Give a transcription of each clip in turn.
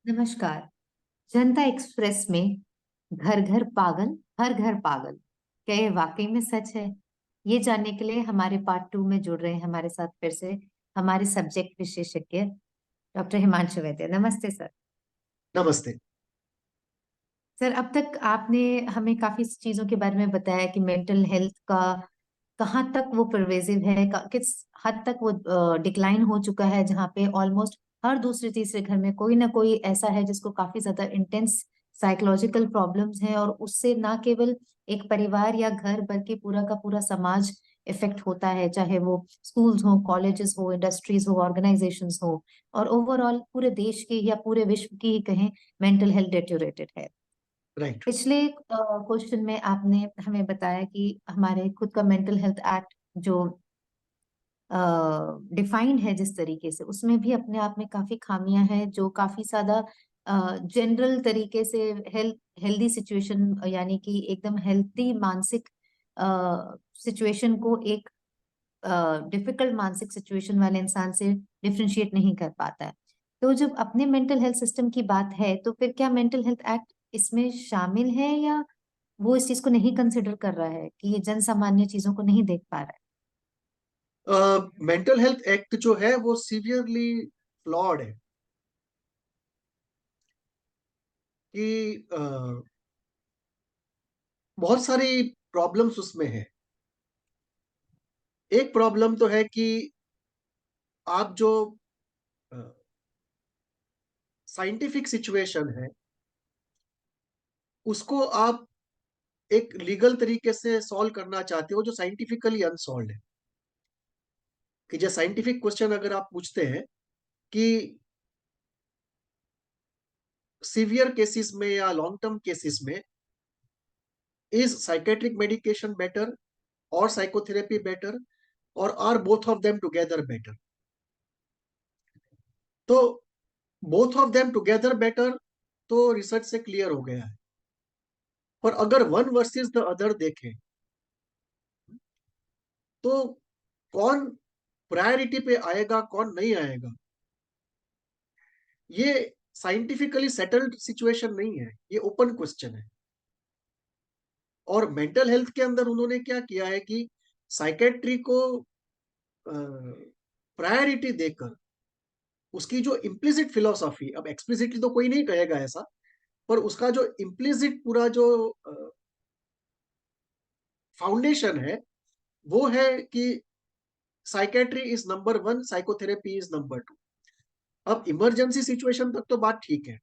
नमस्कार। जनता एक्सप्रेस में घर घर पागल, हर घर पागल, क्या ये वाकई में सच है? ये जानने के लिए हमारे पार्ट 2 में जुड़ रहे हैं हमारे साथ फिर से हमारे सब्जेक्ट विशेषज्ञ डॉक्टर हिमांशु वैद्य। नमस्ते सर। नमस्ते। सर, अब तक आपने हमें काफी चीजों के बारे में बताया कि मेंटल हेल्थ का कहाँ तक वो परवेजिव है, किस हद तक वो डिक्लाइन हो चुका है, जहाँ पे ऑलमोस्ट हर दूसरे तीसरे घर में कोई ना कोई ऐसा है जिसको काफी ज्यादा इंटेंस साइकोलॉजिकल प्रॉब्लम्स हैं, और उससे ना केवल एक परिवार या घर बल्कि पूरा का पूरा समाज इफेक्ट होता है, चाहे वो स्कूल्स हो, कॉलेजेस हो, इंडस्ट्रीज हो, ऑर्गेनाइजेशंस हो, और ओवरऑल पूरे देश की या पूरे विश्व की ही कहें, मेंटल हेल्थ डिटेरियोरेटेड है। राइट। पिछले क्वेश्चन में आपने हमें बताया कि हमारे खुद का मेंटल हेल्थ एक्ट जो डिफाइंड है जिस तरीके से, उसमें भी अपने आप में काफी खामियां हैं, जो काफी ज्यादा जनरल तरीके से हेल्दी सिचुएशन, यानी कि एकदम हेल्थी मानसिक सिचुएशन को एक डिफिकल्ट मानसिक सिचुएशन वाले इंसान से डिफरेंशिएट नहीं कर पाता है। तो जब अपने मेंटल हेल्थ सिस्टम की बात है, तो फिर क्या मेंटल हेल्थ एक्ट इसमें शामिल है, या वो इस चीज को नहीं कंसिडर कर रहा है कि ये जन सामान्य चीजों को नहीं देख पा रहा मेंटल हेल्थ एक्ट जो है वो सीवियरली फ्लॉड है कि बहुत सारी प्रॉब्लम्स उसमें है। एक प्रॉब्लम तो है कि आप जो साइंटिफिक सिचुएशन है उसको आप एक लीगल तरीके से सॉल्व करना चाहते हो जो साइंटिफिकली अनसॉल्व है। कि जो साइंटिफिक क्वेश्चन अगर आप पूछते हैं कि सीवियर केसेस में या लॉन्ग टर्म केसेस में इज साइकेट्रिक मेडिकेशन बेटर और साइकोथेरेपी बेटर और are both of them together better, तो both of them together better तो रिसर्च से क्लियर हो गया है। पर अगर वन वर्सेस द अदर देखें तो कौन प्रायोरिटी पे आएगा कौन नहीं आएगा, ये साइंटिफिकली सेटल्ड सिचुएशन नहीं है, ये ओपन क्वेश्चन है। और मेंटल हेल्थ के अंदर उन्होंने क्या किया है कि साइकेट्री को प्रायोरिटी देकर उसकी जो इम्प्लिसिट फिलोसॉफी, अब एक्सप्लिसिटली तो कोई नहीं कहेगा ऐसा, पर उसका जो इम्प्लिसिट पूरा जो फाउंडेशन है वो है कि psychiatry is number one, psychotherapy is number two. अब इमरजेंसी सिचुएशन तक तो बात ठीक है।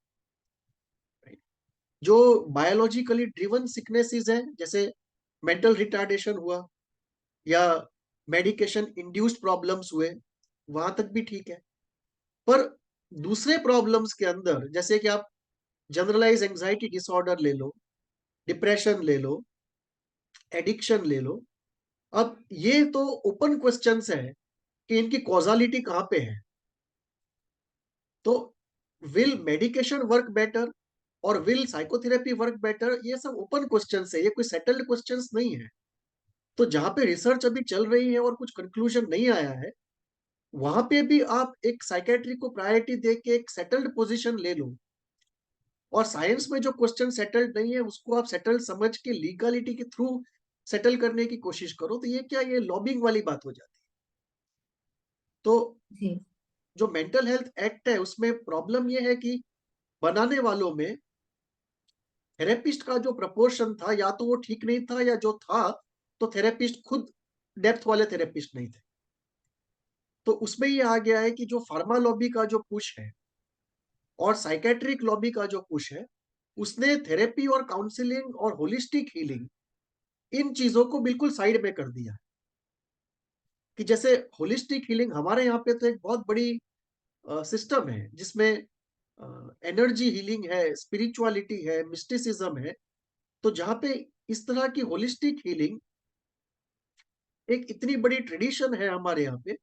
जो बायोलॉजिकली ड्रिवन सिकनेसेस है जैसे मेंटल रिटार्डेशन हुआ या मेडिकेशन इंड्यूस्ड प्रॉब्लम्स हुए, वहां तक भी ठीक है। पर दूसरे प्रॉब्लम्स के अंदर जैसे कि आप जनरलाइज एंजाइटी डिसऑर्डर ले लो, डिप्रेशन ले लो, एडिक्शन ले लो, अब ये तो ओपन क्वेश्चंस है कि इनकी कॉजालिटी कहाँ पे है। तो विल मेडिकेशन वर्क बेटर और विल साइकोथेरेपी वर्क बेटर, ये सब ओपन क्वेश्चंस है, ये कोई सेटल्ड क्वेश्चंस नहीं है। तो जहां पे रिसर्च अभी चल रही है और कुछ कंक्लूजन नहीं आया है, वहां पे भी आप एक साइकेट्री को प्रायोरिटी दे के एक सेटल्ड पोजीशन ले लो, और साइंस में जो क्वेश्चन सेटल्ड नहीं है उसको आप सेटल्ड समझ के लीगलिटी के थ्रू सेटल करने की कोशिश करो, तो ये क्या, ये लॉबिंग वाली बात हो जाती है। तो है। जो मेंटल हेल्थ एक्ट है उसमें प्रॉब्लम ये है कि बनाने वालों में थेरेपिस्ट का जो प्रपोर्शन था या तो वो ठीक नहीं था, या जो था तो थेरेपिस्ट खुद डेप्थ वाले थेरेपिस्ट नहीं थे। तो उसमें ये आ गया है कि जो फार्मा लॉबी का जो पुश है और साइकेट्रिक लॉबी का जो पुश है, उसने थेरेपी और काउंसलिंग और होलिस्टिक हीलिंग इन चीजों को बिल्कुल साइड में कर दिया। कि जैसे होलिस्टिक हीलिंग हमारे यहाँ पे तो एक बहुत बड़ी सिस्टम है जिसमें एनर्जी हीलिंग है, स्पिरिचुअलिटी है, मिस्टिसिज्म है। तो जहाँ पे इस तरह की होलिस्टिक हीलिंग एक इतनी बड़ी ट्रेडिशन है हमारे यहाँ पे,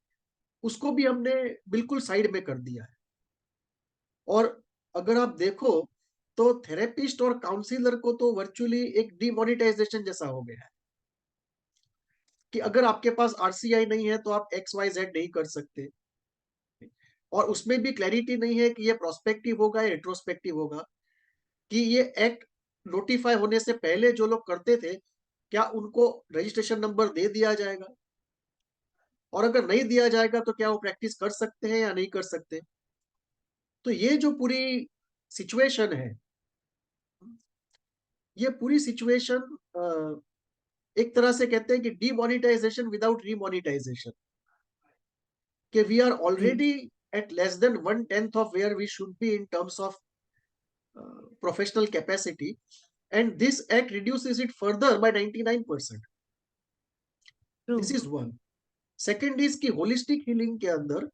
उसको भी हमने बिल्कुल साइड में कर दिया है। और अगर आप देखो तो थेरेपिस्ट और काउंसलर को तो वर्चुअली एक डिमोनिटाइजेशन जैसा हो गया है कि अगर आपके पास आरसीआई नहीं है तो आप एक्स वाई जेड नहीं कर सकते। और उसमें भी क्लैरिटी नहीं है कि ये प्रोस्पेक्टिव होगा या रेट्रोस्पेक्टिव होगा, कि ये एक्ट नोटिफाई होने से पहले जो लोग करते थे क्या उनको रजिस्ट्रेशन नंबर दे दिया जाएगा, और अगर नहीं दिया जाएगा तो क्या वो प्रैक्टिस कर सकते हैं या नहीं कर सकते। तो ये जो पूरी सिचुएशन है, ये पूरी सिचुएशन एक तरह से कहते हैं कि डीमोनिटाइजेशन विदाउट रीमोनिटाइजेशन, कि वी आर जी। Already at less than 1/10 of where we should be in terms of professional capacity, and this act reduces it further by 99%. True. This is one. Second is कि holistic healing के अंदर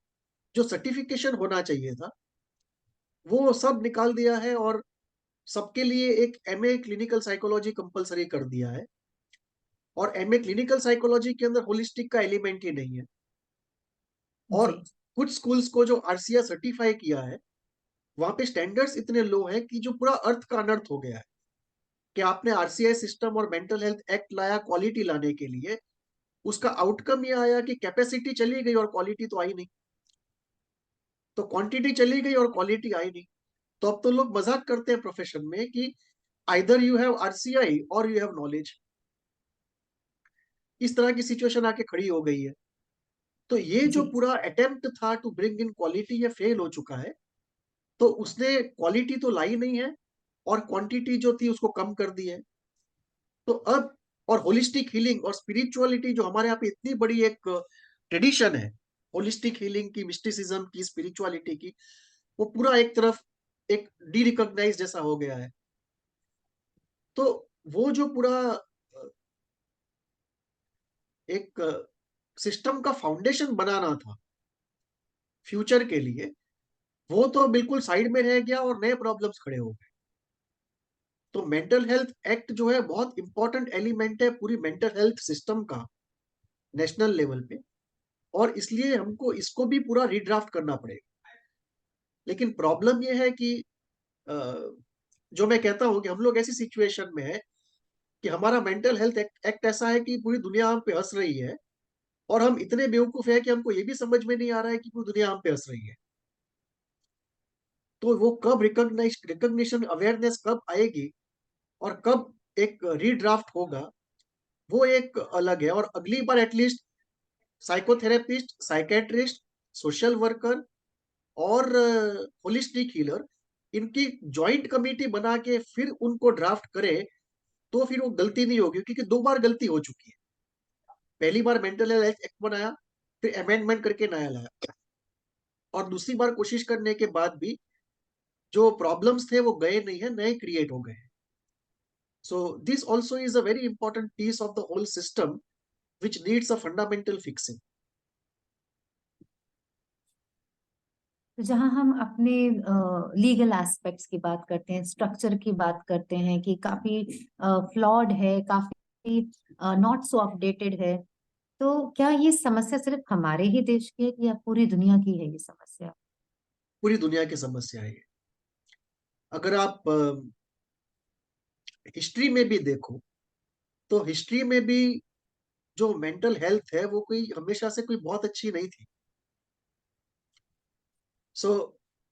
जो certification होना चाहिए था वो सब निकाल दिया है, और सबके लिए एक एमए क्लिनिकल साइकोलॉजी कंपलसरी कर दिया है, और एमए क्लिनिकल साइकोलॉजी के अंदर होलिस्टिक का एलिमेंट ही नहीं है। और जी। कुछ स्कूल्स को जो आरसीआई सर्टिफाई किया है वहां पे स्टैंडर्ड्स इतने लो हैं कि जो पूरा अर्थ का अनर्थ हो गया है, कि आपने आरसीआई सिस्टम और मेंटल हेल्थ एक्ट लाया क्वालिटी लाने के लिए, उसका आउटकम ये आया कि कैपेसिटी चली गई और क्वालिटी तो आई नहीं। तो क्वांटिटी चली गई और क्वालिटी आई नहीं। तो अब तो लोग मजाक करते हैं प्रोफेशन में कि आइदर यू हैव आरसीआई और यू हैव नॉलेज। इस तरह की सिचुएशन आके खड़ी हो गई है। तो ये जो जी। पूरा अटेम्प्ट था टू ब्रिंग इन क्वालिटी, ये फेल हो चुका है। तो उसने क्वालिटी तो लाई नहीं है, और क्वांटिटी जो थी उसको कम कर दी है। तो अब, और होलिस्टिक हीलिंग और स्पिरिचुअलिटी जो हमारे यहाँ पे इतनी बड़ी एक ट्रेडिशन है, होलिस्टिक हीलिंग की, मिस्टिसिज्म की, स्पिरिचुअलिटी की, वो पूरा एक तरफ एक डी रिकॉग्नाइज जैसा हो गया है। तो वो जो पूरा एक सिस्टम का फाउंडेशन बनाना था फ्यूचर के लिए, वो तो बिल्कुल साइड में रह गया और नए प्रॉब्लम्स खड़े हो गए। तो मेंटल हेल्थ एक्ट जो है बहुत इंपॉर्टेंट एलिमेंट है पूरी मेंटल हेल्थ सिस्टम का नेशनल लेवल पे, और इसलिए हमको इसको भी पूरा रीड्राफ्ट करना पड़ेगा। लेकिन प्रॉब्लम ये है कि अ, जो मैं कहता हूँ कि हम लोग ऐसी सिचुएशन में है कि हमारा मेंटल हेल्थ एक्ट ऐसा है कि पूरी दुनिया हम पे हंस रही है, और हम इतने बेवकूफ है कि हमको ये भी समझ में नहीं आ रहा है कि पूरी दुनिया हम पे हंस रही है। तो वो कब रिकॉग्निशन अवेयरनेस कब आएगी और कब एक रीड्राफ्ट होगा, वो एक अलग है। और अगली बार at least psychotherapist, psychiatrist, social worker और होलिस्टिक हीलर, इनकी जॉइंट कमेटी बना के फिर उनको ड्राफ्ट करे, तो फिर वो गलती नहीं होगी, क्योंकि दो बार गलती हो चुकी है। पहली बार मेंटल हेल्थ एक्ट बनाया, फिर अमेंडमेंट करके नया लाया, और दूसरी बार कोशिश करने के बाद भी जो प्रॉब्लम्स थे वो गए नहीं है, नए क्रिएट हो गए हैं। So this also is a very important piece of the whole system which needs a fundamental fixing. तो जहाँ हम अपने लीगल एस्पेक्ट्स की बात करते हैं, स्ट्रक्चर की बात करते हैं कि काफी फ्लॉड है, काफी नॉट सो अपडेटेड है, तो क्या ये समस्या सिर्फ हमारे ही देश की है कि या पूरी दुनिया की है ये समस्या? पूरी दुनिया की समस्या है ये। अगर आप हिस्ट्री में भी देखो, तो हिस्ट्री में भी जो मेंटल हेल्थ है वो कोई हमेशा से कोई बहुत अच्छी नहीं थी। So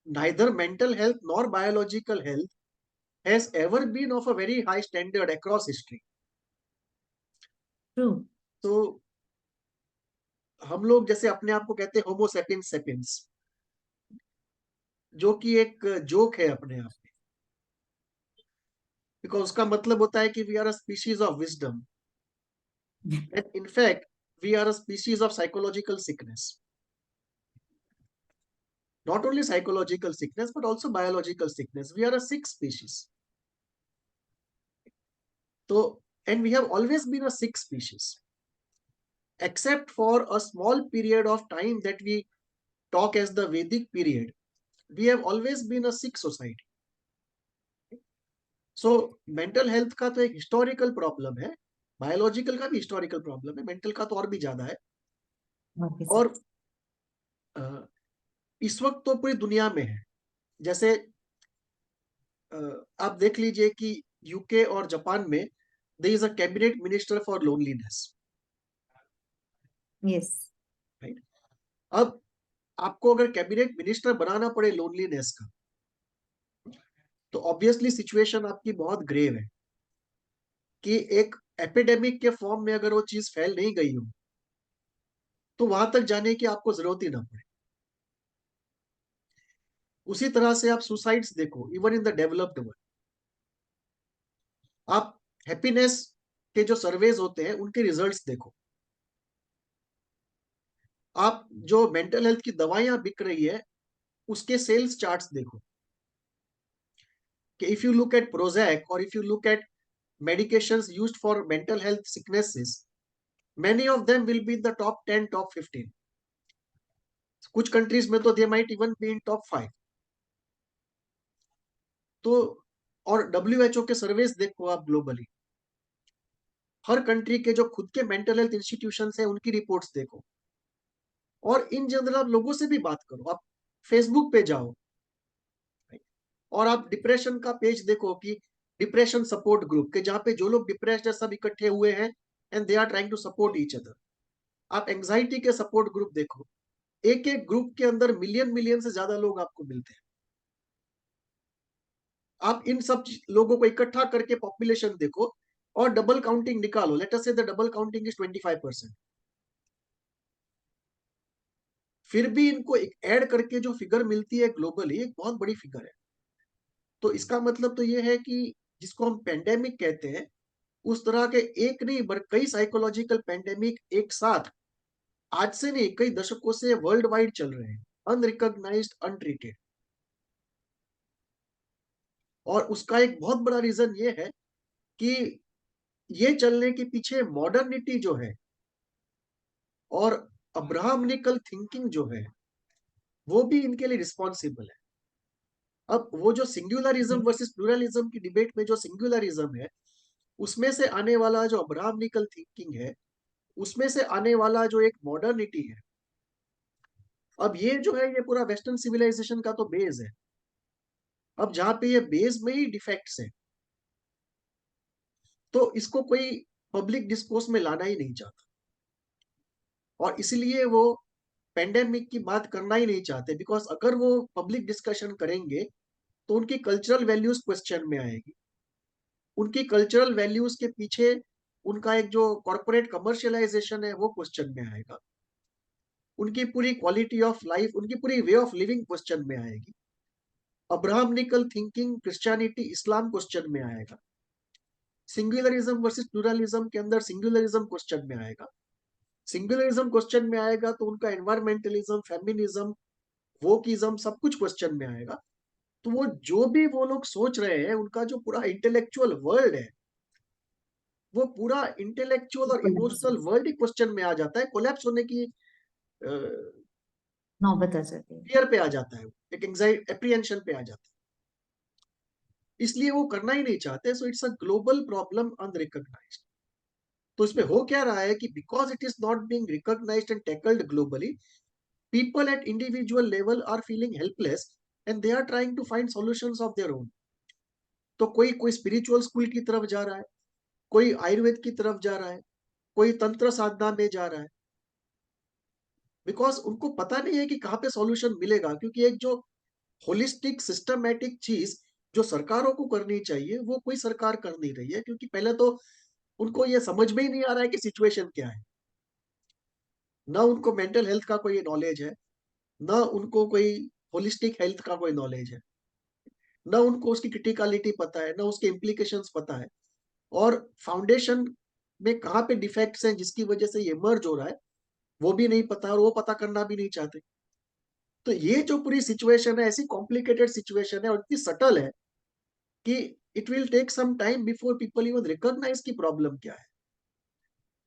neither mental health nor biological health has ever been of a very high standard across history. True. तो हम लोग जैसे अपने आप को कहते हैं होमो सेपियंस सेपियंस, जो कि एक जोक है अपने आप में, बिकॉज उसका मतलब होता है कि we are a species of wisdom, and in fact we are a species of psychological sickness. Not only psychological sickness but also biological sickness. We are a sick species. So, and we have always been a sick species, except for a small period of time that we talk as the Vedic period. We have always been a sick society. So, mental health का तो एक historical problem है, biological का भी historical problem है, mental का तो और भी ज्यादा है। Okay sir. और इस वक्त तो पूरी दुनिया में है। जैसे आप देख लीजिए कि यूके और जापान में there is a cabinet minister for loneliness, yes. right? अब आपको अगर कैबिनेट मिनिस्टर बनाना पड़े लोनलीनेस का, तो ऑब्वियसली सिचुएशन आपकी बहुत ग्रेव है कि एक एपिडेमिक के फॉर्म में अगर वो चीज फैल नहीं गई हो तो वहां तक जाने की आपको जरूरत ही ना पड़े। उसी तरह से आप सुसाइड्स देखो even in the developed world. आप हैप्पीनेस के जो सर्वेज होते हैं उनके रिजल्ट्स देखो। आप जो मेंटल हेल्थ की दवाइयां बिक रही है उसके सेल्स चार्ट्स देखो कि if you look at Prozac और if you look at medications used for mental health sicknesses, many of them will be in the top 10, top 15. कुछ कंट्रीज में तो they might even be in top 5। तो और WHO के सर्वेस देखो आप globally, हर country के जो खुद के मेंटल हेल्थ इंस्टीट्यूशन है उनकी रिपोर्ट्स देखो, और इन जनरल आप लोगों से भी बात करो। आप फेसबुक पे जाओ और आप डिप्रेशन का पेज देखो कि डिप्रेशन सपोर्ट ग्रुप के, जहां पे जो लोग डिप्रेस्ड है सब इकट्ठे हुए हैं and they are trying to support each other. आप एंग्जाइटी के सपोर्ट ग्रुप देखो, एक एक ग्रुप के अंदर मिलियन मिलियन से ज्यादा लोग आपको मिलते हैं। आप इन सब लोगों को इकट्ठा करके पॉपुलेशन देखो और डबल काउंटिंग निकालो, लेट अस से द डबल काउंटिंग इज 25%। फिर भी इनको एक ऐड करके जो फिगर मिलती है ग्लोबली एक बहुत बड़ी फिगर है। तो इसका मतलब तो ये है कि जिसको हम पेंडेमिक कहते हैं उस तरह के एक नहीं बल्कि कई साइकोलॉजिकल पेंडेमिक एक साथ आज से नहीं कई दशकों से वर्ल्ड वाइड चल रहे हैं, अनरिकॉग्नाइज्ड, अनट्रीटेड। और उसका एक बहुत बड़ा रीजन ये है कि ये चलने के पीछे मॉडर्निटी जो है और अब्राहमनिकल थिंकिंग जो है वो भी इनके लिए रिस्पॉन्सिबल है। अब वो जो सिंगुलरिज्म वर्सेस प्लूरलिज्म की डिबेट में जो सिंगुलरिज्म है उसमें से आने वाला जो अब्राहमनिकल थिंकिंग है उसमें से आने वाला जो एक मॉडर्निटी है, अब ये जो है ये पूरा वेस्टर्न सिविलाइजेशन का तो बेस है। अब जहां पे ये बेस में ही डिफेक्ट्स है तो इसको कोई पब्लिक डिस्कोर्स में लाना ही नहीं चाहता, और इसलिए वो पेंडेमिक की बात करना ही नहीं चाहते। बिकॉज अगर वो पब्लिक डिस्कशन करेंगे तो उनकी कल्चरल वैल्यूज क्वेश्चन में आएगी, उनकी कल्चरल वैल्यूज के पीछे उनका एक जो कॉर्पोरेट कमर्शियलाइजेशन है वो क्वेश्चन में आएगा, उनकी पूरी क्वालिटी ऑफ लाइफ, उनकी पूरी वे ऑफ लिविंग क्वेश्चन में आएगी, अब्राहमनिकल थिंकिंग, क्रिश्चियनिटी, इस्लाम क्वेश्चन में आएगा, सिंगुलरिज्म वर्सेस प्लूरलिज्म के अंदर सिंगुलरिज्म क्वेश्चन में आएगा। सिंगुलरिज्म क्वेश्चन में आएगा तो उनका एनवायरमेंटलिज्म, फेमिनिज्म, वोकिज्म सब कुछ क्वेश्चन में आएगा। तो वो जो भी वो लोग सोच रहे हैं उनका जो पूरा इंटेलेक्चुअल वर्ल्ड है वो पूरा इंटेलेक्चुअल और कोलैप्स इमोशनल वर्ल्ड ही क्वेश्चन में आ जाता है, कोलैप्स होने की नौबत आ जाती है। फियर पे आ जाता है, एक एंजाइटी एप्रीहेंशन पे आ जाता है। इसलिए वो करना ही नहीं चाहते। So it's a global problem unrecognised. तो इसमें हो क्या रहा है कि because it is not being recognised and tackled globally, people at individual level are feeling helpless and they are trying to find solutions of their own। तो कोई कोई स्पिरिचुअल स्कूल की तरफ जा रहा है, कोई आयुर्वेद की तरफ जा रहा है, कोई तंत्र साधना में जा रहा है, बिकॉज उनको पता नहीं है कि कहाँ पे सॉल्यूशन मिलेगा। क्योंकि एक जो होलिस्टिक सिस्टमैटिक चीज जो सरकारों को करनी चाहिए वो कोई सरकार कर नहीं रही है, क्योंकि पहले तो उनको ये समझ में ही नहीं आ रहा है कि सिचुएशन क्या है। ना उनको मेंटल हेल्थ का कोई नॉलेज है, ना उनको कोई होलिस्टिक हेल्थ का कोई नॉलेज है, ना उनको उसकी क्रिटिकलिटी पता है, ना उसके इम्प्लीकेशंस पता है, और फाउंडेशन में कहाँ पे डिफेक्ट्स हैं जिसकी वजह से ये मर्ज हो रहा है वो भी नहीं पता, और वो पता करना भी नहीं चाहते। तो ये जो पूरी सिचुएशन है ऐसी कॉम्प्लिकेटेड सिचुएशन है और इतनी सटल है कि it will take some time before people even recognise की प्रॉब्लम क्या है,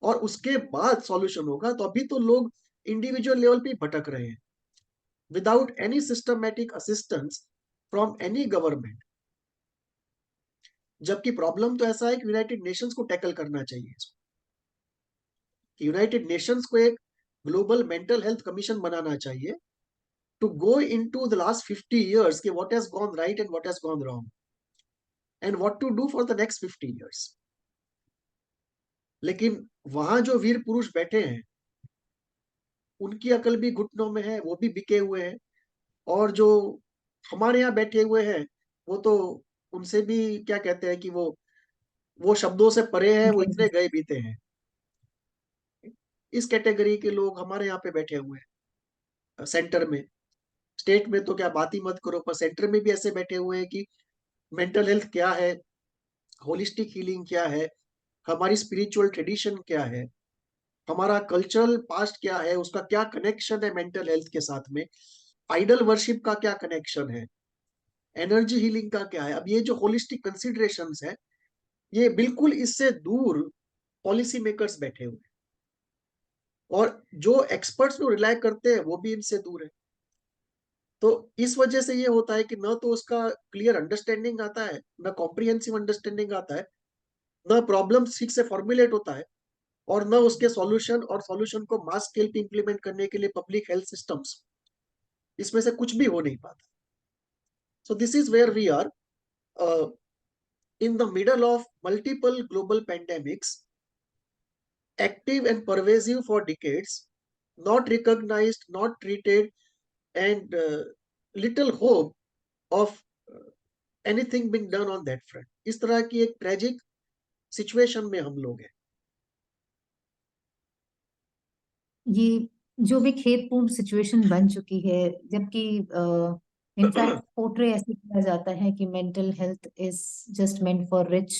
और उसके बाद सॉल्यूशन होगा। तो अभी तो लोग इंडिविजुअल लेवल पे भटक रहे हैं without any systematic assistance from any government. जबकि प्रॉब्लम तो ऐसा है कि यूनाइटेड नेशंस को टैकल करना चाहिए इसको, कि यूनाइटेड नेशंस को एक ग्लोबल मेंटल हेल्थ कमीशन बनाना चाहिए to go into the last 50 years कि what has gone right and what has gone wrong and what to do for the next 50 years। लेकिन वहां जो वीर पुरुष बैठे हैं उनकी अकल भी घुटनों में है, वो भी बिके हुए हैं। और जो हमारे यहाँ बैठे हुए हैं, वो तो उनसे भी क्या कहते हैं कि वो शब्दों से परे हैं, वो इतने गए बीते हैं। इस कैटेगरी के लोग हमारे यहाँ पे बैठे हुए हैं सेंटर में। स्टेट में तो क्या बात ही मत करो, पर सेंटर में भी ऐसे बैठे हुए हैं कि मेंटल हेल्थ क्या है, होलिस्टिक हीलिंग क्या है, हमारी स्पिरिचुअल ट्रेडिशन क्या है, हमारा कल्चरल पास्ट क्या है, उसका क्या कनेक्शन है मेंटल हेल्थ के साथ में, आइडल वर्शिप का क्या कनेक्शन है, एनर्जी हीलिंग का क्या है। अब ये जो होलिस्टिक कंसिडरेशंस है, ये बिल्कुल इससे दूर पॉलिसी मेकर्स बैठे हुए हैं, और जो एक्सपर्ट्स को रिलाय करते हैं वो भी इनसे दूर है। तो इस वजह से ये होता है कि न तो उसका क्लियर अंडरस्टैंडिंग आता है, न कॉम्प्रिहेंसिव अंडरस्टैंडिंग आता है, न प्रॉब्लम ठीक से फॉर्मुलेट होता है, और न उसके सॉल्यूशन, और सॉल्यूशन को मास स्केल पे इंप्लीमेंट करने के लिए पब्लिक हेल्थ सिस्टम्स, इसमें से कुछ भी हो नहीं पाता। So this is where we are in the middle of multiple global pandemics, active and pervasive for decades, not recognized, not treated, and little hope of anything being done on that front. इस तरह की एक tragic situation में हम लोग हैं। ये जो भी खेदपूर्ण सिचुएशन बन चुकी है, जबकि इनफैक्ट पोर्ट्रे ऐसे किया जाता है कि mental health is just meant for rich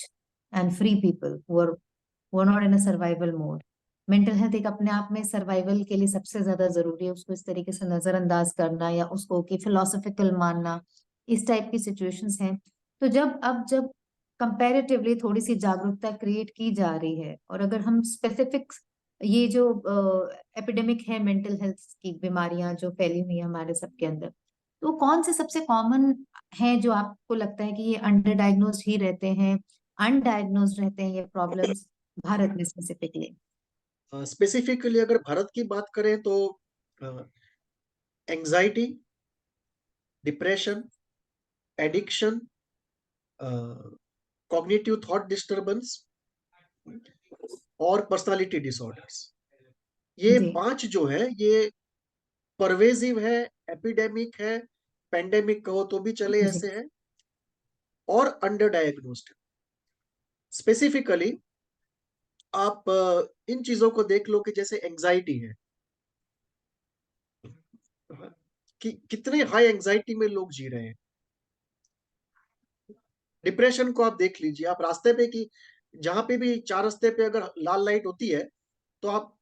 and free people who are not in a survival mode. Mental health एक अपने आप में सर्वाइवल के लिए सबसे ज्यादा जरूरी है, उसको इस तरीके से नजरअंदाज करना या उसको कि फिलोसफिकल मानना, इस टाइप की सिचुएशंस हैं। तो जब कंपैरेटिवली थोड़ी सी जागरूकता क्रिएट की जा रही है, और अगर हम स्पेसिफिक ये जो एपिडेमिक है मेंटल हेल्थ की बीमारियां जो फैली हुई है हमारे सबके अंदर, तो कौन से सबसे कॉमन है जो आपको लगता है कि ये अंडर डायग्नोज ही रहते हैं, अनडायग्नोज रहते हैं ये प्रॉब्लम्स भारत में स्पेसिफिकली? स्पेसिफिकली अगर भारत की बात करें तो anxiety, depression, addiction, cognitive thought disturbance और पर्सनालिटी डिसऑर्डर्स, ये जी। 5 जो है ये परवेजिव है, एपिडेमिक है, पेंडेमिक कहो तो भी चले जी। ऐसे है, और अंडर डायग्नोस्ड। स्पेसिफिकली आप इन चीजों को देख लो कि जैसे एंजाइटी है, कि कितने हाई एंजाइटी में लोग जी रहे हैं। डिप्रेशन को आप देख लीजिए, आप रास्ते पे की जहां पे भी चार रास्ते पे अगर लाल लाइट होती है, तो आप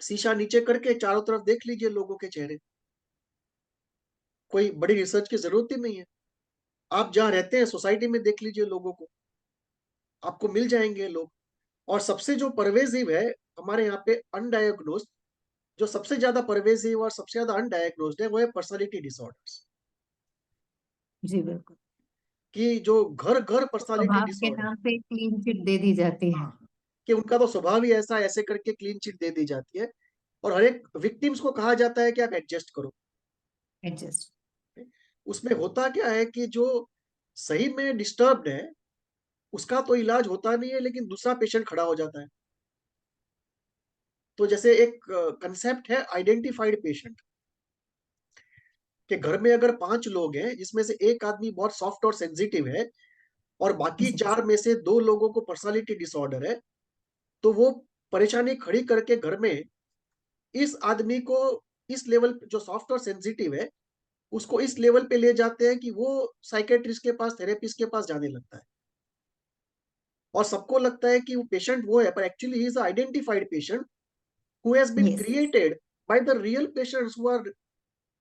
शीशा नीचे करके चारों तरफ देख लीजिए लोगों के चेहरे। कोई बड़ी रिसर्च की जरूरत ही नहीं है। आप जहाँ रहते हैं सोसाइटी में देख लीजिए लोगों को, आपको मिल जाएंगे लोग। और सबसे जो परवेजिव है हमारे यहाँ पे अनडायग्नोस्ड, जो सबसे ज्यादा परवेजिव और सबसे ज्यादा अनडायग्नोस्ड है, वो है पर्सनालिटी डिसऑर्डर्स। जी बिल्कुल। कि जो घर घर पर्सनालिटी स्वभाव के डिसऑर्डर, नाम पे क्लीन चिट दे दी जाती है। हाँ, कि उनका तो स्वभाव ही ऐसा, ऐसे करके क्लीन चिट दे दी जाती है, और हर एक विक्टिम्स को कहा जाता है कि आप एडजस्ट करो। एडजस्ट। उसमें होता क्या है कि जो सही में डिस्टर्ब्ड है उसका तो इलाज होता नहीं है, लेकिन दूसरा पेशेंट खड़ा हो जाता है। तो जैसे एक कंसेप्ट है आइडेंटिफाइड पेशेंट, कि घर में अगर 5 लोग हैं जिसमें से एक आदमी बहुत सॉफ्ट और सेंसिटिव है, और बाकी जी। 4 में से 2 लोगों को पर्सनालिटी डिसऑर्डर है, तो वो परेशानी खड़ी करके घर में इस आदमी को, इस लेवल जो सॉफ्ट और सेंसिटिव है, उसको इस लेवल पे ले जाते हैं कि वो साइकेट्रिस्ट के पास, थेरेपिस्ट के पास जाने लगता है। और सबको लगता है कि वो पेशेंट वो है, पर actually he is identified patient who has been yes. Created by the real patients who are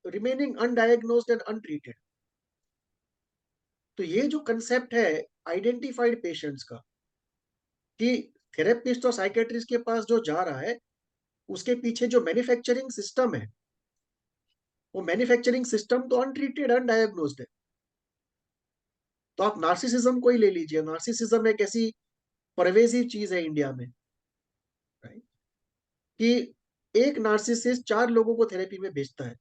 remaining undiagnosed and untreated. तो ये जो कंसेप्ट है आइडेंटिफाइड पेशेंट्स का, कि थेरेपिस्ट और साइकेट्रिस्ट के पास जो जा रहा है, उसके पीछे जो मैन्युफैक्चरिंग सिस्टम है, वो मैन्युफैक्चरिंग सिस्टम तो अनट्रीटेड, अनडायग्नोस्ड है। तो आप नार्सिसिज्म को ही ले लीजिए, नार्सिसिज्म एक ऐसी परवेजिव चीज है इंडिया में, right? कि एक नार्सिसिस्ट 4 लोगों को थेरेपी में भेजता है,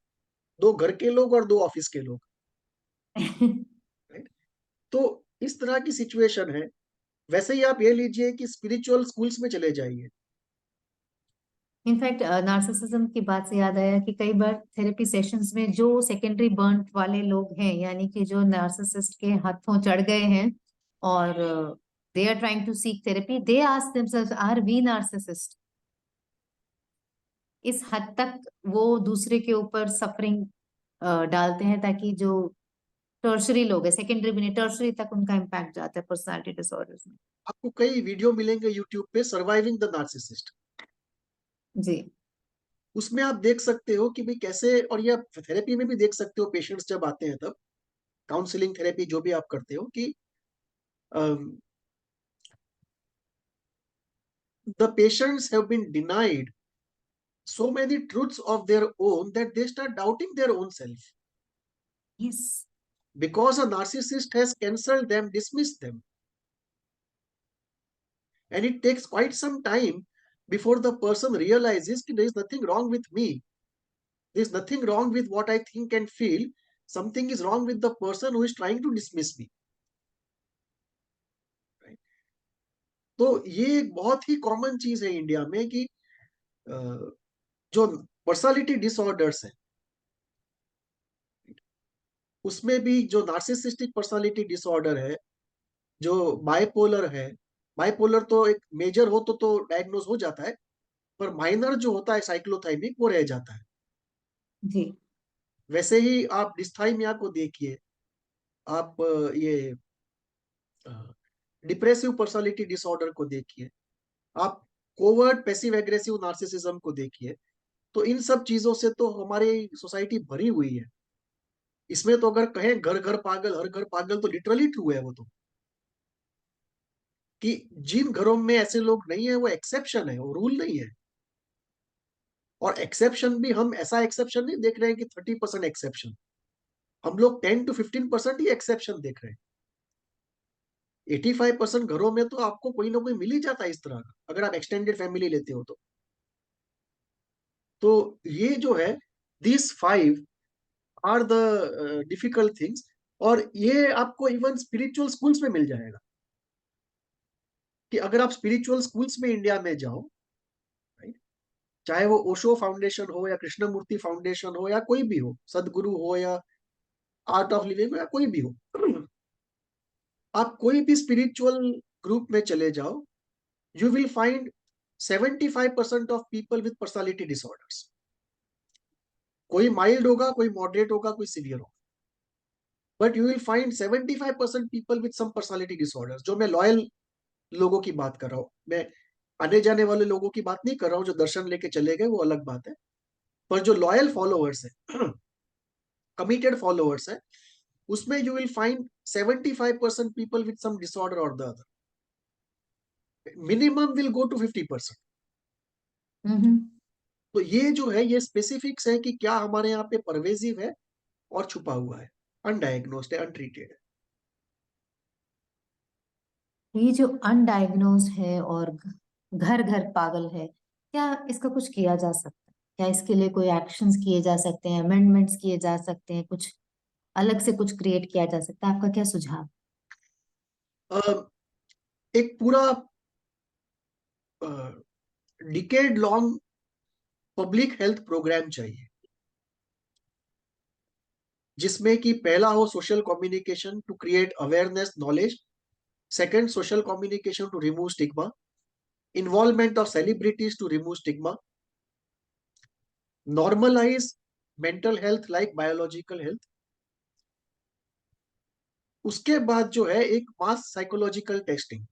2 घर के लोग और 2 ऑफिस के लोग, राइट? तो इस तरह की सिचुएशन है। वैसे ही आप ये लीजिए कि स्पिरिचुअल स्कूल्स में चले जाइए, इनफैक्ट नार्सिसिज्म की बात से याद आया कि कई बार थेरेपी सेशंस में जो सेकेंडरी बर्न वाले लोग हैं, यानी कि जो नार्सिसिस्ट के हाथों चढ़ गए हैं और they are trying to seek therapy, they ask themselves, are we narcissist? इस हद तक वो दूसरे के ऊपर सफरिंग डालते हैं, ताकि जो टर्शरी लोग है, सेकेंडरी भी नहीं, टर्शरी तक उनका इम्पैक्ट जाता है पर्सनालिटी डिसऑर्डर्स में। आपको कई वीडियो मिलेंगे यूट्यूब पे, सर्वाइविंग द नार्सिसिस्ट। जी। उसमें आप देख सकते हो कि भाई कैसे, और ये आप थेरेपी में भी देख सकते हो, पेशेंट्स जब आते हैं तब, काउंसलिंग थेरेपी जो भी आप करते हो, कि the patients have been denied so many truths of their own that they start doubting their own self, yes. because a narcissist has cancelled them, dismissed them. And it takes quite some time before the person realizes that there is nothing wrong with me, there is nothing wrong with what I think and feel, something is wrong with the person who is trying to dismiss me, right? तो ये एक बहुत ही common चीज है India में कि जो personality disorders है, उसमें भी जो नार्सिसिस्टिक पर्सनालिटी डिसऑर्डर है, जो बाइपोलर है, बाइपोलर तो एक मेजर हो तो डायग्नोज हो जाता है, पर माइनर जो होता है साइक्लोथाइमिक, वो रह जाता है। जी। वैसे ही आप डिस्थाइमिया को देखिए, आप ये डिप्रेसिव पर्सनालिटी डिसऑर्डर को देखिए, आप कोवर्ट पैसिव एग्रेसिव नार्सिसिज्म को देखिए, तो इन सब चीजों से तो हमारी सोसाइटी भरी हुई है। इसमें तो अगर कहें घर घर पागल हर घर पागल, तो लिटरली ट्रू है वो तो, कि जिन घरों में ऐसे लोग नहीं है वो एक्सेप्शन है, वो रूल नहीं है। और एक्सेप्शन भी हम ऐसा एक्सेप्शन नहीं देख रहे हैं कि 30% एक्सेप्शन, हम लोग 10 to 15% ही एक्सेप्शन देख रहे हैं। 85% घरों में तो आपको कोई ना कोई मिल ही जाता है इस तरह का, अगर आप एक्सटेंडेड फैमिली लेते हो तो ये जो है, this 5 are the difficult things. और ये आपको इवन स्पिरिचुअल स्कूल्स में मिल जाएगा, कि अगर आप स्पिरिचुअल स्कूल्स में इंडिया में जाओ, right? चाहे वो ओशो फाउंडेशन हो या कृष्णमूर्ति फाउंडेशन हो या कोई भी हो, सदगुरु हो या आर्ट ऑफ लिविंग हो या कोई भी हो, आप कोई भी स्पिरिचुअल ग्रुप में चले जाओ, you will find 75% of people with personality disorders. कोई माइल्ड होगा, कोई मॉडरेट होगा, कोई सीवियर होगा, but you will find 75% people with some personality disorders. जो मैं लॉयल लोगों की बात कर रहा हूँ, मैं आने जाने वाले लोगों की बात नहीं कर रहा हूँ, जो दर्शन लेके चले गए वो अलग बात है, पर जो लॉयल फॉलोअर्स है, कमिटेड फॉलोअर्स है, उसमें you will find 75% people with some disorder और the other, minimum will go to 50%। Hmm. तो ये जो है, ये स्पेसिफिक्स है कि क्या हमारे यहाँ पे परवेजिव है और छुपा हुआ है, अनडायग्नोस्ड है, अनट्रीटेड है। ये जो अनडायग्नोज है और घर घर पागल है, क्या इसका कुछ किया जा सकता है? क्या इसके लिए कोई एक्शंस किए जा सकते हैं, अमेंडमेंट्स किए जा सकते हैं, कुछ अलग से कुछ क्रिएट किया जा सकता है? आपका क्या सुझाव? एक पूरा decade long public health programme चाहिए, जिसमें कि पहला हो social communication to create awareness knowledge, second social communication to remove stigma, involvement of celebrities to remove stigma, normalise mental health like biological health. उसके बाद जो है एक मास साइकोलॉजिकल टेस्टिंग,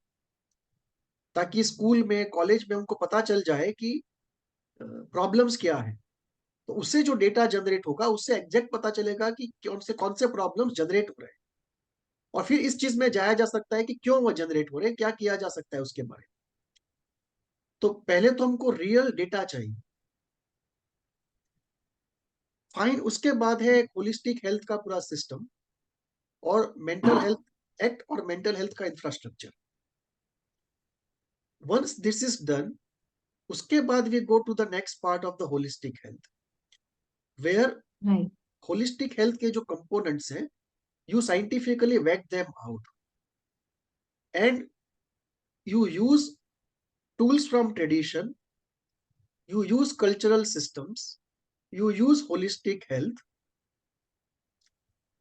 ताकि स्कूल में कॉलेज में उनको पता चल जाए कि प्रॉब्लम्स क्या है। तो उससे जो डेटा जनरेट होगा, उससे एग्जैक्ट पता चलेगा कि कौन से प्रॉब्लम्स जनरेट हो रहे हैं, और फिर इस चीज में जाया जा सकता है कि क्यों वो जनरेट हो रहे हैं, क्या किया जा सकता है उसके बारे में। तो पहले तो हमको रियल डेटा चाहिए, फाइन। उसके बाद है होलिस्टिक हेल्थ का पूरा सिस्टम, और मेंटल हेल्थ एक्ट और मेंटल हेल्थ का infrastructure. Once this is done, उसके बाद we go to the next part of the holistic health, where right. Holistic health के जो कंपोनेंट्स हैं, you scientifically vet them out, and you use tools from tradition you use cultural systems, you use holistic health,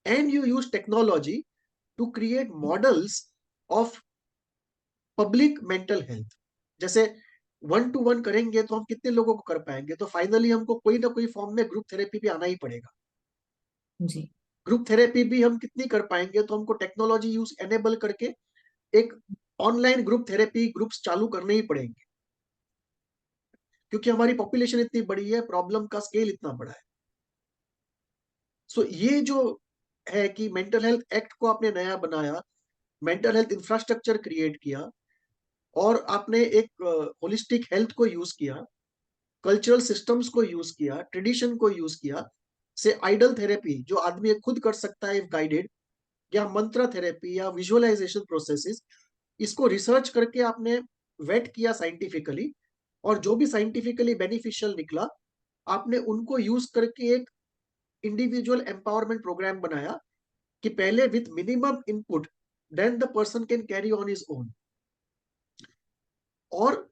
and you use technology to create models of public mental health. जैसे one two one करेंगे तो हम कितने लोगों को कर पाएंगे, तो फाइनली हमको कोई ना कोई फॉर्म में ग्रुप थेरेपी भी आना ही पड़ेगा. जी. ग्रुप थेरेपी भी हम कितनी कर पाएंगे, तो हमको टेक्नोलॉजी यूज एनेबल करके एक ऑनलाइन ग्रुप थेरेपी ग्रुप्स चालू करने ही पड़ेंगे, क्योंकि हमारी पॉपुलेशन इतनी बड़ी है, प्रॉब्लम का स्केल इतना बड़ा है. सो ये जो है कि मेंटल हेल्थ एक्ट को आपने नया बनाया, मेंटल हेल्थ इंफ्रास्ट्रक्चर क्रिएट किया, और आपने एक होलिस्टिक हेल्थ को यूज किया, कल्चरल सिस्टम्स को यूज किया, ट्रेडिशन को यूज किया, से आइडल थेरेपी जो आदमी खुद कर सकता है इफ गाइडेड, या मंत्र थेरेपी या विजुअलाइजेशन प्रोसेसेस, इसको रिसर्च करके आपने वेट किया साइंटिफिकली, और जो भी साइंटिफिकली बेनिफिशियल निकला, आपने उनको यूज करके एक इंडिविजुअल एम्पावरमेंट प्रोग्राम बनाया कि पहले with minimum input then the person can carry on his own, और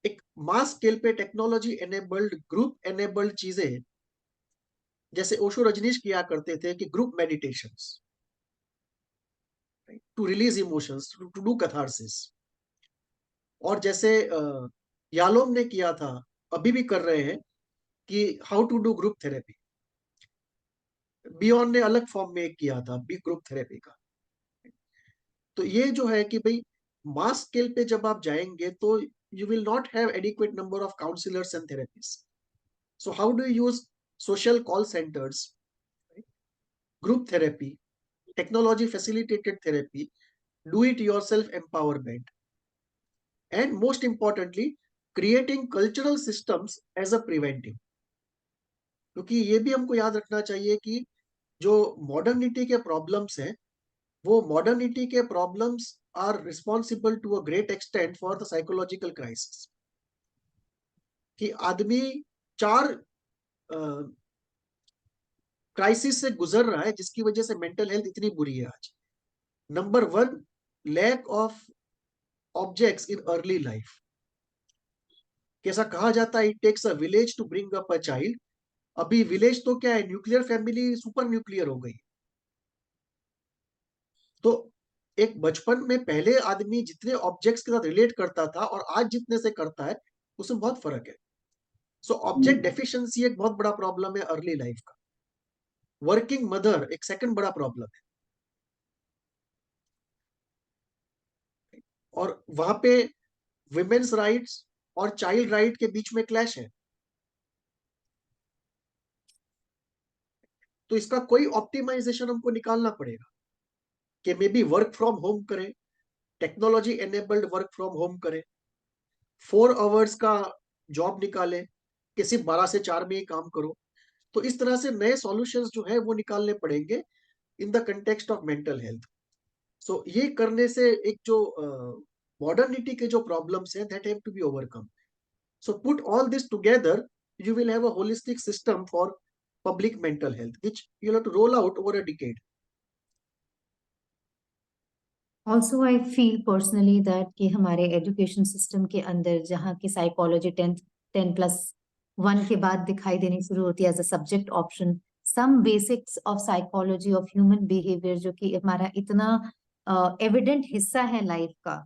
एक मास स्केल पे टेक्नोलॉजी एनेबल्ड, ग्रुप एनेबल्ड चीजें, जैसे ओशो रजनीश किया करते थे कि group meditations to release emotions, to do catharsis, और जैसे यालोम ने किया था, अभी भी कर रहे हैं, कि how to do group therapy. Bion ने अलग फॉर्म में एक किया था बी ग्रुप थेरेपी का. तो ये जो है कि भाई मास स्केल पे जब आप जाएंगे तो you will not have adequate number of counsellors and therapist. So how do you use social call centres, group therapy, technology facilitated therapy, do it yourself empowerment, and most importantly creating cultural systems as a preventive. क्योंकि ये भी हमको याद रखना चाहिए कि जो modernity के प्रॉब्लम्स हैं, वो मॉडर्निटी के problems are responsible to a great extent for the psychological crisis. कि आदमी चार क्राइसिस से गुजर रहा है जिसकी वजह से मेंटल हेल्थ इतनी बुरी है आज. Number one, lack of objects in early life. कैसा कहा जाता है, it takes a village to bring up a child. अभी विलेज तो क्या है, न्यूक्लियर फैमिली सुपर न्यूक्लियर हो गई. तो एक बचपन में पहले आदमी जितने ऑब्जेक्ट्स के साथ रिलेट करता था और आज जितने से करता है, उसमें बहुत फर्क है. सो ऑब्जेक्ट डेफिशिएंसी एक बहुत बड़ा प्रॉब्लम है अर्ली लाइफ का. वर्किंग मदर एक सेकंड बड़ा प्रॉब्लम है. और वहां पे विमेन्स राइट्स और चाइल्ड राइट के बीच में क्लैश है. तो इसका कोई ऑप्टिमाइजेशन हमको निकालना पड़ेगा कि maybe work from home करें, technology enabled work from home करें, 4 आवर्स का जॉब निकाले कि सिर्फ 12 से 4 में ही काम करो. तो इस तरह से नए सॉल्यूशंस जो है वो निकालने पड़ेंगे in the context of mental health. So ये करने से एक जो मॉडर्निटी के जो प्रॉब्लम्स हैं that have to be overcome. So put all this together, you will have a holistic system for public mental health which you'll have to roll out over a decade. Also I feel personally that कि हमारे education system के अंदर जहाँ की psychology 10+1 के बाद दिखाई देनी शुरू होती है as a subject option, some basics of psychology of human behaviour जो कि हमारा इतना एविडेंट हिस्सा है लाइफ का,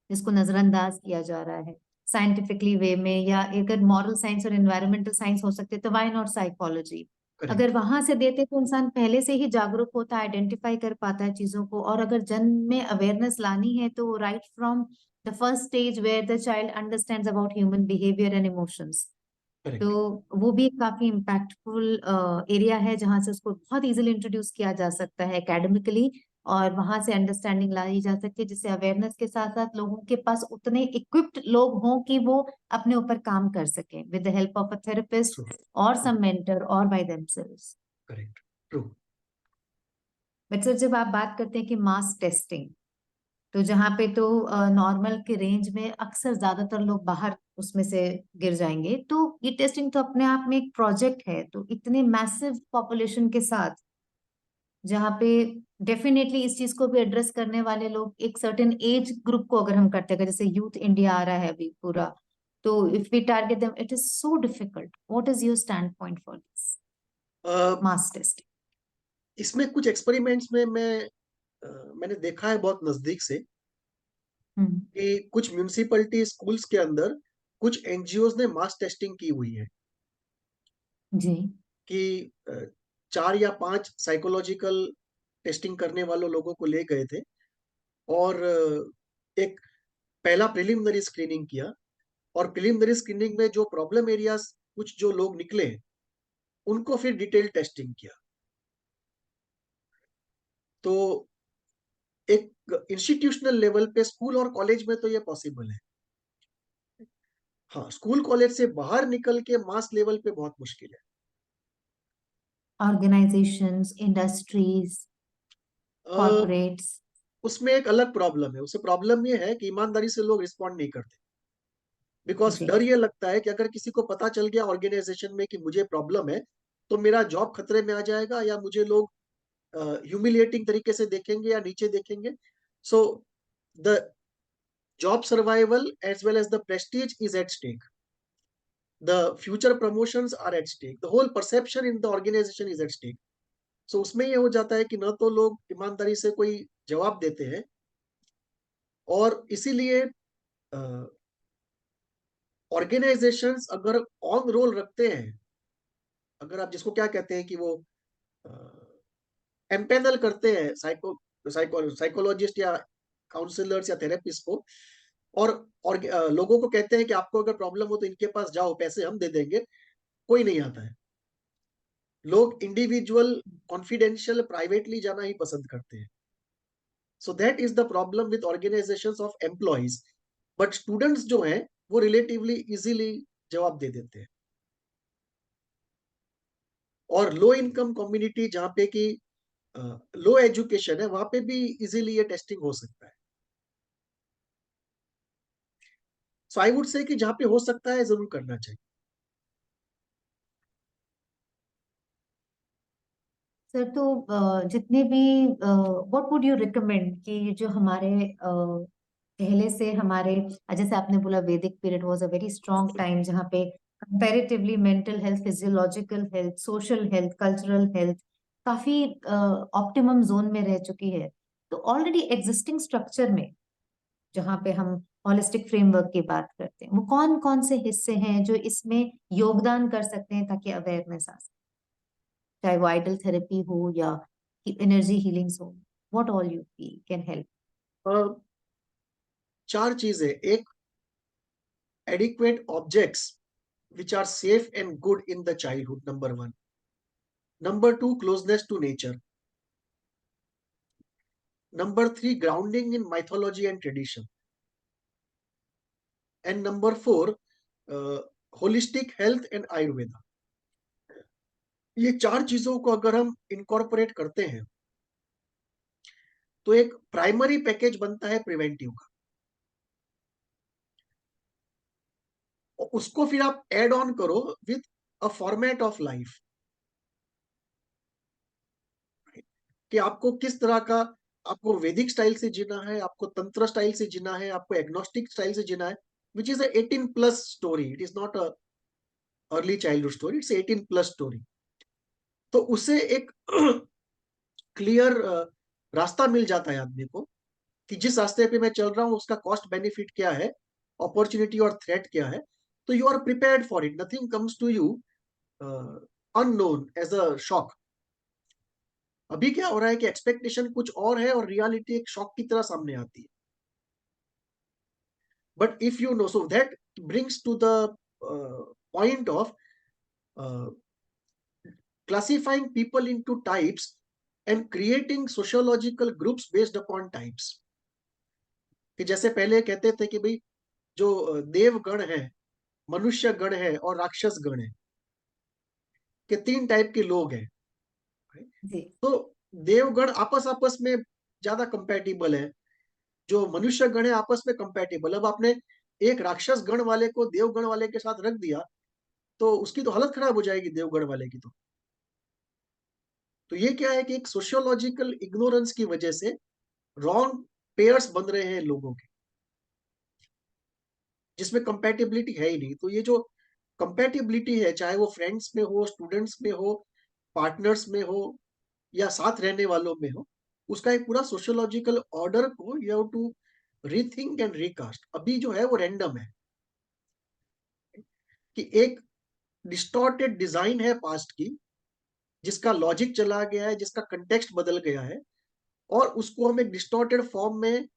जिसको नजरअंदाज किया जा रहा है साइंटिफिकली वे में, या अगर मॉरल साइंस और एनवायरमेंटल साइंस हो सकते तो व्हाई नॉट साइकोलॉजी. Correct. अगर वहां से देते तो इंसान पहले से ही जागरूक होता है, आइडेंटिफाई कर पाता है चीजों को, और अगर जन में अवेयरनेस लानी है तो right from the first stage where the child understands about human behaviour and emotions. तो Correct. वो भी एक काफी इम्पैक्टफुल एरिया है जहां से उसको बहुत इजीली इंट्रोड्यूस किया जा सकता है एकेडमिकली, और वहां से अंडरस्टैंडिंग लाई जा सकती है, जिससे अवेयरनेस के साथ साथ लोगों के पास उतने इक्विप्ड लोग हों कि वो अपने ऊपर काम कर सकें with the help of a therapist True. और True. सम मेंटर और by themselves. Correct. True. But sir जब आप बात करते हैं कि मास टेस्टिंग, तो जहाँ पे तो नॉर्मल के रेंज में अक्सर ज्यादातर लोग बाहर उसमें से गिर जाएंगे, तो ये टेस्टिंग तो अपने आप में एक प्रोजेक्ट है, तो इतने मैसिव पॉपुलेशन के साथ जहाँ पे डेफिनेटली इस चीज को भी एड्रेस करने वाले लोग एक सर्टेन एज ग्रुप को अगर हम करते हैं, जैसे यूथ इंडिया आ रहा है अभी पूरा, तो if we target them, it is so difficult. What is your standpoint for this mass testing? इसमें कुछ एक्सपेरिमेंट्स में मैंने देखा है बहुत नजदीक से कि कुछ म्यूनिसिपैलिटी स्कूल्स के अंदर कुछ एनजीओज ने मास टेस्टिंग की हुई है जी कि 4 या 5 साइकोलॉजिकल टेस्टिंग करने वालों लोगों को ले गए थे और एक पहला प्रिलिमिनरी स्क्रीनिंग किया और प्रिलिमिनरी स्क्रीनिंग में जो प्रॉब्लम एरियाज कुछ जो लोग निकले उनको फिर डिटेल टेस्टिंग किया। तो एक इंस्टीट्यूशनल लेवल पे स्कूल और कॉलेज में तो ये पॉसिबल है। हाँ, स्कूल कॉलेज से बाहर निकल के मास लेवल पे बहुत मुश्किल है। Organisations, industries, corporates. उसमें एक अलग प्रॉब्लम है। उसे प्रॉब्लम ये है कि ईमानदारी से लोग रिस्पॉन्ड नहीं करते, बिकॉज जी डर ये लगता है कि अगर किसी को पता चल गया ऑर्गेनाइजेशन में कि मुझे प्रॉब्लम है तो मेरा जॉब खतरे में आ जाएगा या मुझे लोग ह्यूमिलिएटिंग तरीके से देखेंगे या नीचे देखेंगे। So the job survival as well as the prestige is at stake. The future promotions are at stake. The whole perception in the organization is at stake. So उसमें ये हो जाता है कि न तो लोग ईमानदारी से कोई जवाब देते हैं और इसीलिए ऑर्गेनाइजेशंस अगर ऑन रोल रखते हैं, अगर आप जिसको क्या कहते हैं कि वो एम्पेनल करते हैं साइकोलॉजिस्ट या काउंसलर्स या थेरेपिस्ट को और लोगों को कहते हैं कि आपको अगर प्रॉब्लम हो तो इनके पास जाओ, पैसे हम दे देंगे, कोई नहीं आता है। लोग इंडिविजुअल कॉन्फिडेंशियल प्राइवेटली जाना ही पसंद करते हैं। So that is the problem with organisations of employees. But students जो हैं वो रिलेटिवली इजीली जवाब दे देते हैं। और लो इनकम कम्युनिटी जहाँ पे कि लो एजुकेशन है वहां पे भी इजीली ये टेस्टिंग हो सकता है। सो आई वुड से कि जहाँ पे हो सकता है जरूर करना चाहिए। सर, तो जितने भी व्हाट वुड यू रिकमेंड कि जो हमारे पहले से हमारे जैसे आपने बोला वैदिक period was a very strong time जहाँ पे comparatively mental health, physiological health, social health, cultural health काफी ऑप्टिमम जोन में रह चुकी है। तो ऑलरेडी एग्जिस्टिंग स्ट्रक्चर में जहाँ पे हम होलिस्टिक फ्रेमवर्क की बात करते हैं, वो कौन कौन से हिस्से हैं जो इसमें योगदान कर सकते हैं ताकि अवेयरनेस आ सके, चाहे वो आइडल थेरेपी हो या एनर्जी हीलिंग्स हो, what all you feel can help? 4 चीजें। एक, adequate objects which are safe and good in the childhood, number 1. Number 2, closeness to nature. Number 3, grounding in mythology and tradition. And number 4, holistic health and Ayurveda. ये 4 चीजों को अगर हम incorporate करते हैं तो एक प्राइमरी पैकेज बनता है प्रिवेंटिव का। और उसको फिर आप एड ऑन करो with a format of life कि आपको किस तरह का, आपको वैदिक स्टाइल से जीना है, आपको तंत्र स्टाइल से जीना है, आपको एग्नोस्टिक स्टाइल से जीना है, which is 18+ story. It is not a early childhood story, it's 18+ story. तो उसे एक क्लियर रास्ता मिल जाता है आदमी को कि जिस रास्ते पे मैं चल रहा हूँ उसका कॉस्ट बेनिफिट क्या है, अपॉर्चुनिटी और थ्रेट क्या है। तो you are prepared for it, nothing comes to you unknown as a shock. अभी क्या हो रहा है कि एक्सपेक्टेशन कुछ और है और रियलिटी एक शॉक की तरह सामने आती है। But if you know, so that brings to the point of uh, classifying people into types and creating sociological groups based upon types. कि जैसे पहले कहते थे कि भाई जो देवगण है, मनुष्य गण है और राक्षस गण है, कि 3 टाइप के लोग हैं। जी तो देवगण आपस आपस में ज्यादा कंपैटिबल है, जो मनुष्य गण है आपस में कंपैटिबल। अब आपने एक राक्षस गण वाले को देवगण वाले के साथ रख दिया तो उसकी तो हालत खराब हो जाएगी देवगढ़ वाले की। तो ये क्या है कि एक सोशियोलॉजिकल इग्नोरेंस की वजह से रॉन्ग पेयर्स बन रहे हैं लोगों के। जिसमें कंपैटिबिलिटी है ही नहीं। तो ये जो कंपैटिबिलिटी है, चाहे वो फ्रेंड्स में हो, स्टूडेंट्स में हो, पार्टनर्स में हो, या साथ रहने वालों में हो, उसका एक पूरा सोशियोलॉजिकल ऑर्डर को you have to rethink and recast. अभी जो है वो रैंडम है, कि एक डिस्टॉर्टेड डिजाइन है पास्ट की, जिसका लॉजिक चला गया है, जिसका कंटेक्स्ट बदल गया है, और उसको हम एक डिस्टॉर्टेड फॉर्म में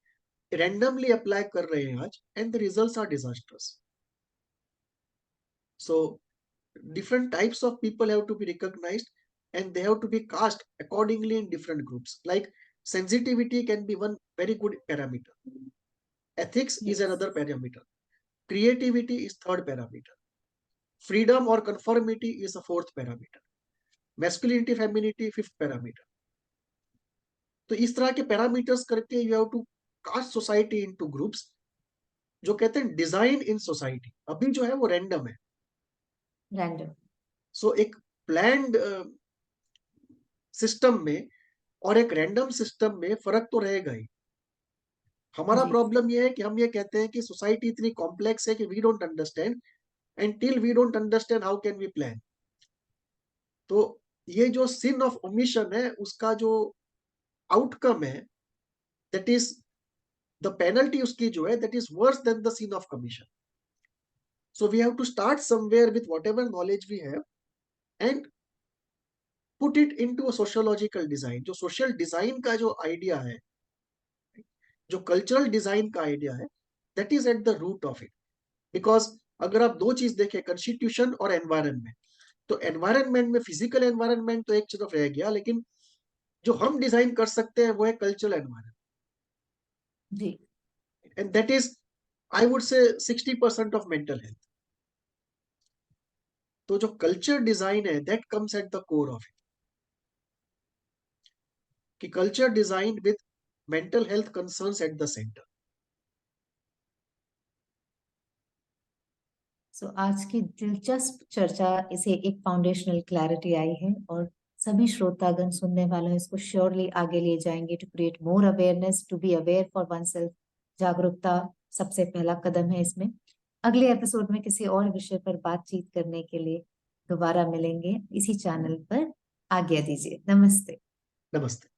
रैंडमली अप्लाई कर रहे हैं आज, and the results are disasters. So different types of people have to be recognized, and they have to be cast accordingly in different groups. Like sensitivity can be one very good parameter, ethics is Yes. another parameter, creativity is third parameter, freedom or conformity is a fourth parameter, masculinity femininity fifth parameter. तो इस तरह के parameters करके you have to cast society into groups, जो कहते हैं design in society. अभी जो है वो रैंडम है। रैंडम। सो एक प्लान्ड सिस्टम में और एक रैंडम सिस्टम में फर्क तो रहेगा ही। हमारा जी। प्रॉब्लम ये है कि हम ये कहते हैं कि सोसाइटी इतनी कॉम्प्लेक्स है कि we don't understand, and till we don't understand how can we plan. तो ये जो सिन ऑफ ओमिशन है, उसका जो आउटकम है, दैट इज द पेनल्टी उसकी जो है, that is worse than the sin of commission. So we have to start somewhere with whatever knowledge we have, and put it into a sociological design. जो social design का जो idea है, जो cultural design का idea है, that is at the root of it. Because अगर आप दो चीज देखें, कॉन्स्टिट्यूशन और एनवायरनमेंट, तो एनवायरनमेंट में फिजिकल एनवायरनमेंट तो एक तरफ रह गया, लेकिन जो हम डिजाइन कर सकते हैं वो है कल्चरल एनवायरनमेंट, जी। And that is I would say 60% of mental health. तो जो कल्चर डिजाइन है, that comes at the core of it, कि culture design with mental health concerns at the centre. So आज की दिलचस्प चर्चा इसे एक फाउंडेशनल क्लैरिटी आई है, और सभी श्रोतागण सुनने वालों इसको श्योरली आगे ले जाएंगे to create more awareness, to be aware for one self. जागरूकता सबसे पहला कदम है इसमें। अगले एपिसोड में किसी और विषय पर बातचीत करने के लिए दोबारा मिलेंगे इसी चैनल पर। आज्ञा दीजिए। नमस्ते। नमस्ते।